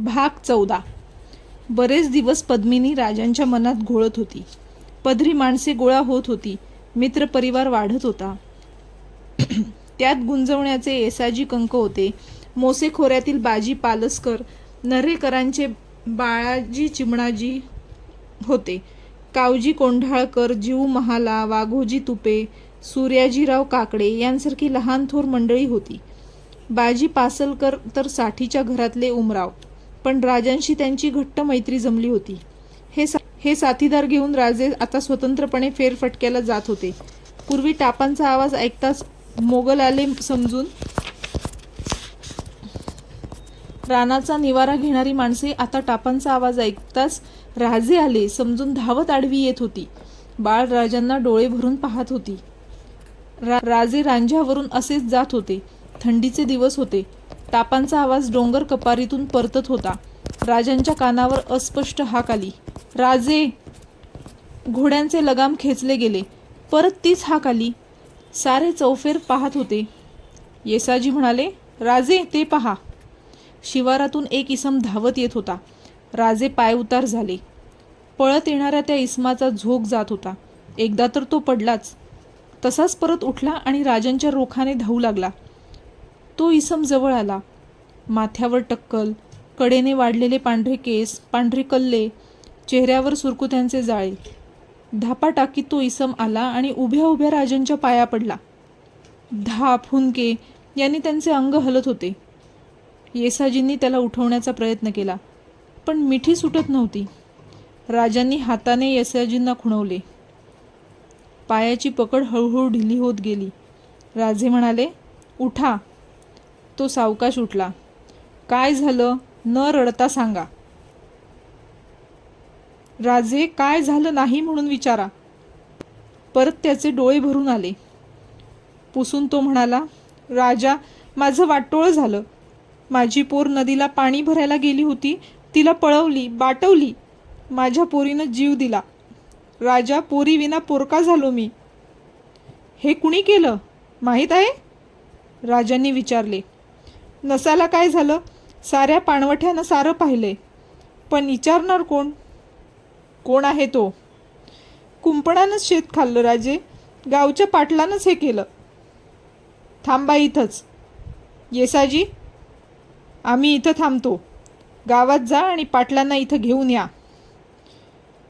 भाग 14. बरेच दिवस पद्मिनी राजांच्या मनात घोळत होती. पदरी माणसे गोळा होत होती. मित्रपरिवार वाढत होता. त्यात गुंजवण्याचे येसाजी कंक होते. मोसे खोऱ्यातील बाजी पालसकर, नरेकरांचे बाळाजी चिमणाजी होते. कावजी कोंढाळकर, जीव महाला, वाघोजी तुपे, सूर्याजीराव काकडे यांसारखी लहान थोर मंडळी होती. बाजी पासलकर तर साठीच्या घरातले उमराव. पण राजांशी त्यांची घट्ट मैत्री जमली होती. हे साथीदार घेऊन राजे आता स्वतंत्रपणे फेरफटक्याला जात होते. पूर्वी टापांचा आवाज ऐकताच मोगल आले समजून रानाचा निवारा घेणारी माणसे आता टापांचा आवाज ऐकताच राजे आले समजून धावत आडवी येत होती. बाळ राजांना डोळे भरून पाहत होती. राजे रांझ्यावरून असेच जात होते. थंडीचे दिवस होते. टापांचा आवाज डोंगर कपारीतून परतत होता. राजांच्या कानावर अस्पष्ट हाक आली, राजे. घोड्यांचे लगाम खेचले गेले. परत तीच हाक आली. सारे चौफेर पाहत होते. येसाजी म्हणाले, राजे ते पहा. शिवारातून एक इसम धावत येत होता. राजे पायउतार झाले. पळत येणाऱ्या त्या इसमाचा झोक जात होता. एकदा तर तो पडलाच. तसाच परत उठला आणि राजांच्या रोखाने धावू लागला. तो इसम जवळ आला. माथ्यावर टक्कल, कडेने वाढलेले पांढरे केस, पांढरे कल्ले, चेहऱ्यावर सुरकुत्यांचे जाळे. धापा टाकीत तो इसम आला आणि उभ्या उभ्या राजांच्या पाया पडला. धाप, हुंदके यांनी त्यांचे अंग हलत होते. येसाजींनी त्याला उठवण्याचा प्रयत्न केला, पण मिठी सुटत नव्हती. राजांनी हाताने येसाजींना खुणवले. पायाची पकड हळूहळू ढिली होत गेली. राजे म्हणाले, उठा. तो सावकाश उठला. काय झालं? न रडता सांगा. राजे, काय झालं नाही म्हणून विचारा. परत त्याचे डोळे भरून आले. पुसून तो म्हणाला, राजा, माझं वाटोळं झालं. माझी पोर नदीला पाणी भरायला गेली होती. तिला पळवली, बाटवली. माझ्या पोरीनं जीव दिला. राजा, पोरी विना पोरका झालो मी. हे कुणी केलं माहीत आहे? राजांनी विचारले. नसाला काय झालं? साऱ्या पाणवठ्यानं सारं पाहिले. पण विचारणार कोण? कोण आहे तो? कुंपणानंच शेत खाल्लं राजे. गावच्या पाटलानंच हे केलं. थांबा इथंच. येसाजी, आम्ही इथं थांबतो. गावात जा आणि पाटलांना इथं घेऊन या.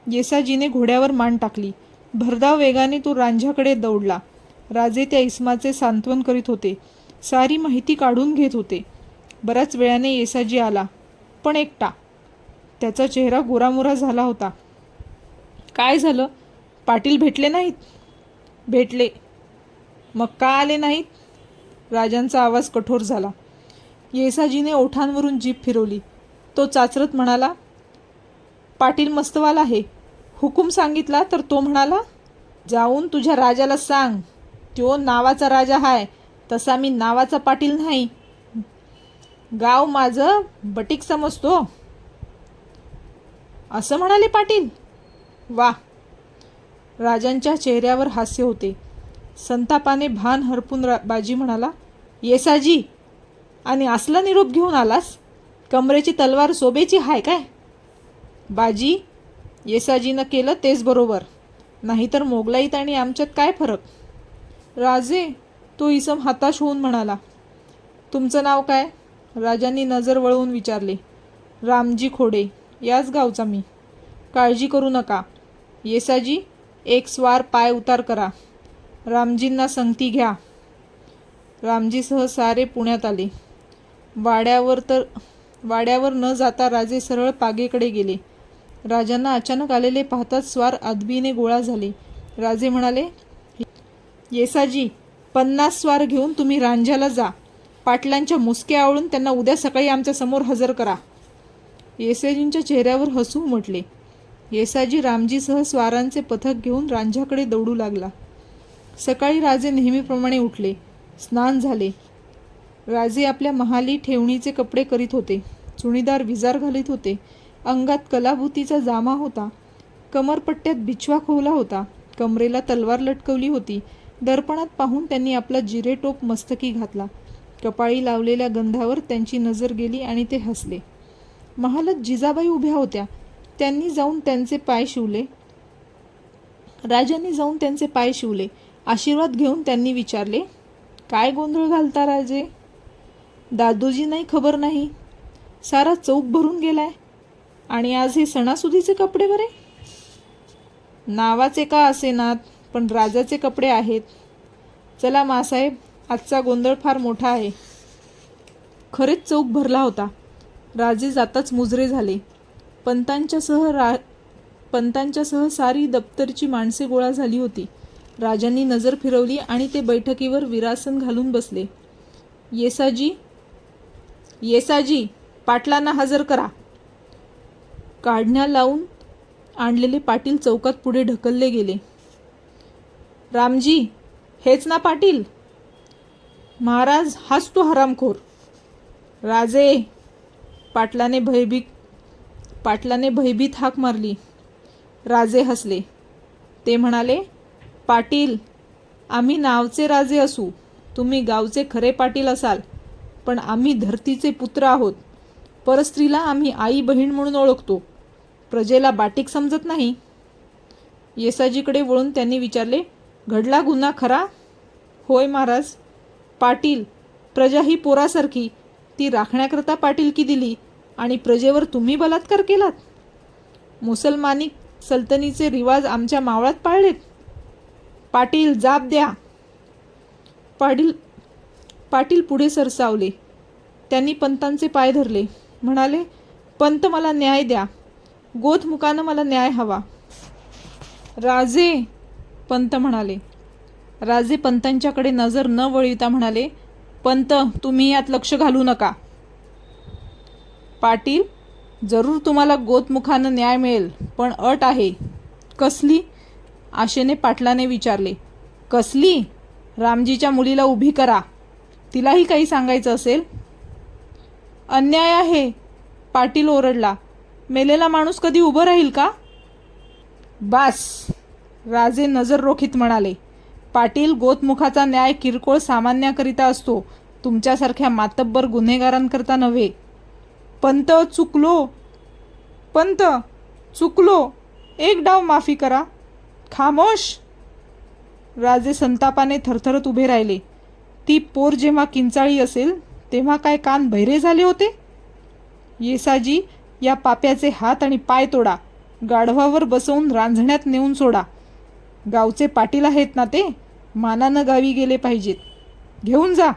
येसाजीने घोड्यावर मान टाकली. भरधाव वेगाने तो रांझ्याकडे दौडला. राजे त्या इसमाचे सांत्वन करीत होते. सारी माहिती काढून घेत होते. बऱ्याच वेळाने येसाजी आला, पण एकटा. त्याचा चेहरा गोरामोरा झाला होता. काय झालं? पाटील भेटले नाहीत? भेटले. मग का आले नाहीत? राजांचा आवाज कठोर झाला. येसाजीने ओठांवरून जीभ फिरवली. तो चाचरत म्हणाला, पाटील मस्तवाल आहे. हुकूम सांगितला तर तो म्हणाला, जाऊन तुझ्या राजाला सांग. तो नावाचा राजा हाय, तसा मी नावाचा पाटील नाही. गाव माझं बटीक समजतो. असं म्हणाले पाटील? वा. राजांच्या चेहऱ्यावर हास्य होते. संतापाने भान हरपून बाजी म्हणाला, येसाजी, आणि असला निरोप घेऊन आलास? कमरेची तलवार सोबेची हाय काय? बाजी, येसाजीनं केलं तेच बरोबर. नाहीतर मोगलाईत आणि आमच्यात काय फरक? राजे, तो इसम हताश होऊन म्हणाला. तुमचं नाव काय? राजांनी नजर वळवून विचारले. रामजी खोडे, याच गावचा मी. काळजी करू नका. येसाजी, एक स्वार पाय उतार करा. रामजींना संगती घ्या. रामजीसह सारे पुण्यात आले. वाड्यावर न जाता राजे सरळ पागेकडे गेले. राजांना अचानक आलेले पाहताच स्वार अदबीने गोळा झाले. राजे म्हणाले, येसाजी, 50 स्वार घेऊन तुम्ही रांझ्याला जा. पाटलांच्या मुसक्या आवळून त्यांना उद्या सकाळी आमच्या समोर हजर करा. येसाजींच्या चेहऱ्यावर हसू उमटले. येसाजी रामजीसह स्वारांचे पथक घेऊन रांझ्याकडे दौडू लागला. सकाळी राजे नेहमीप्रमाणे उठले. स्नान झाले. राजे आपल्या महाली ठेवणीचे कपडे करीत होते. चुणीदार विजार घालीत होते. अंगात कलाभूतीचा जामा होता. कमरपट्ट्यात बिछवा खोवला होता. कमरेला तलवार लटकवली होती. दर्पणात पाहून त्यांनी आपला जिरेटोप मस्तकी घातला. कपाळी लावलेल्या गंधावर त्यांची नजर गेली आणि ते हसले. महालात जिजाबाई उभ्या होत्या. त्यांनी जाऊन त्यांचे पाय शिवले. राजांनी जाऊन त्यांचे पाय शिवले. आशीर्वाद घेऊन त्यांनी विचारले, काय गोंधळ घालता राजे? दादोजी नाही खबर नाही. सारा चौक भरून गेलाय. आणि आज हे सणासुदीचे कपडे बरे? नावाचे का असेनात, पण राजाचे कपडे आहेत. चला मासाहेब, आजचा गोंधळ फार मोठा आहे. खरेच चौक भरला होता. राजे जाताच मुजरे झाले. पंतांच्यासह सारी दप्तरची माणसे गोळा झाली होती. राजांनी नजर फिरवली आणि ते बैठकीवर विरासन घालून बसले. येसाजी, पाटलांना हजर करा. काढण्या लावून आणलेले पाटील चौकात पुढे ढकलले गेले. रामजी, हेच ना पाटील? महाराज, हाच तो हरामखोर. राजे, पाटलाने भयभीत हाक मारली. राजे हसले. ते म्हणाले, पाटील, आम्ही नावचे राजे असू, तुम्ही गावचे खरे पाटील असाल, पण आम्ही धरतीचे पुत्र आहोत. परस्त्रीला आम्ही आई बहीण म्हणून ओळखतो. प्रजेला बाटीक समजत नाही. येसाजीकडे वळून त्यांनी विचारले, घडला गुन्हा खरा? होय महाराज. पाटील, प्रजा ही पोरासारखी, ती राखण्याकरता पाटीलकी दिली आणि प्रजेवर तुम्ही बलात्कार केलात. मुसलमानी सल्तनीचे रिवाज आमच्या मावळात पाळलेत. पाटील, जाब द्या. पाटील पुढे सरसावले. त्यांनी पंतांचे पाय धरले. म्हणाले, पंत, मला न्याय द्या. गोथमुखानं मला न्याय हवा. राजे, पंत म्हणाले. राजे पंतांच्याकडे नजर न वळविता म्हणाले, पंत, तुम्ही यात लक्ष घालू नका. पाटील, जरूर तुम्हाला गोतमुखानं न्याय मिळेल, पण अट आहे. कसली? आशेने पाटलाने विचारले. कसली? रामजीच्या मुलीला उभी करा. तिलाही काही सांगायचं असेल. अन्याय आहे, पाटील ओरडला. मेलेला माणूस कधी उभं राहील का? बास, राजे नजर रोखीत म्हणाले. पाटील, गोतमुखाचा न्याय किरकोळ सामान्याकरिता असतो, तुमच्यासारख्या मातब्बर गुन्हेगारांकरता नव्हे. पंत, चुकलो. एक डाव माफी करा. खामोश. राजे संतापाने थरथरत उभे राहिले. ती पोर जेव्हा किंचाळी असेल तेव्हा काय कान बहिरे झाले होते? येसाजी, या पाप्याचे हात आणि पाय तोडा. गाढवावर बसवून रांझण्यात नेऊन सोडा. गावचे पाटील आहेत ना ते, मानानं गावी गेले पाहिजेत. घेऊन जा.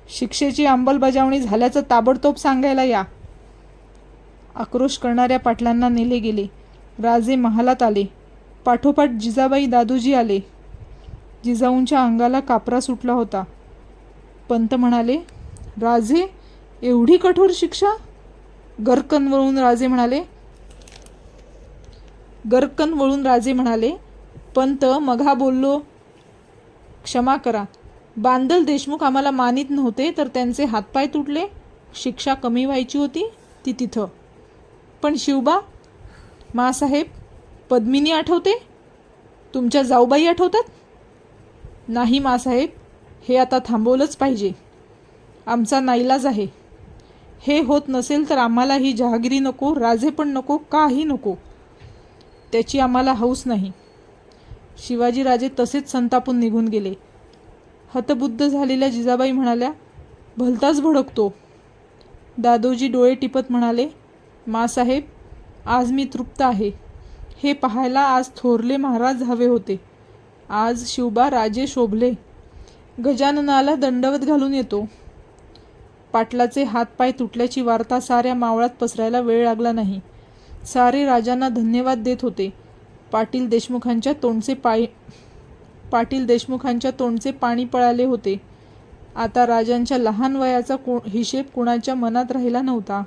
शिक्षेची अंमलबजावणी झाल्याचं ताबडतोब सांगायला या. आक्रोश करणाऱ्या पाटलांना नेले गेले. राजे महालात आले. पाठोपाठ जिजाबाई दादोजी आले. जिजाऊंच्या अंगाला कापरा सुटला होता. पंत म्हणाले, राजे, एवढी कठोर शिक्षा? गरकन वळून राजे म्हणाले, पंत, मघा बोललो, क्षमा करा. बांदल देशमुख आम्हाला मानित नव्हते तर त्यांचे हातपाय तुटले. शिक्षा कमी व्हायची होती ती तिथं. पण शिवबा, मासाहेब, पद्मिनी आठवते? तुमच्या जाऊबाई आठवतात? नाही मासाहेब, हे आता थांबवलंच पाहिजे. आमचा नाईलाज आहे. हे होत नसेल तर आम्हाला ही जहागिरी नको, राजे पण नको, काही नको. त्याची आम्हाला हौस नाही. शिवाजीराजे तसेच संतापून निघून गेले. हतबुद्ध झालेल्या जिजाबाई म्हणाल्या, भलताच भडकतो. दादोजी डोळे टिपत म्हणाले, मासाहेब, आज मी तृप्त आहे. हे पाहायला आज थोरले महाराज हवे होते. आज शिवबा राजे शोभले. गजाननाला दंडवत घालून येतो. पाटलाचे हातपाय तुटल्याची वार्ता साऱ्या मावळात पसरायला वेळ लागला नाही. सारे राजांना धन्यवाद देत होते. पाटील देशमुखांच्या तोंडचे पाणी पळाले होते. आता राजांच्या लहान वयाचा हिशेब कुणाच्या मनात राहिला नव्हता.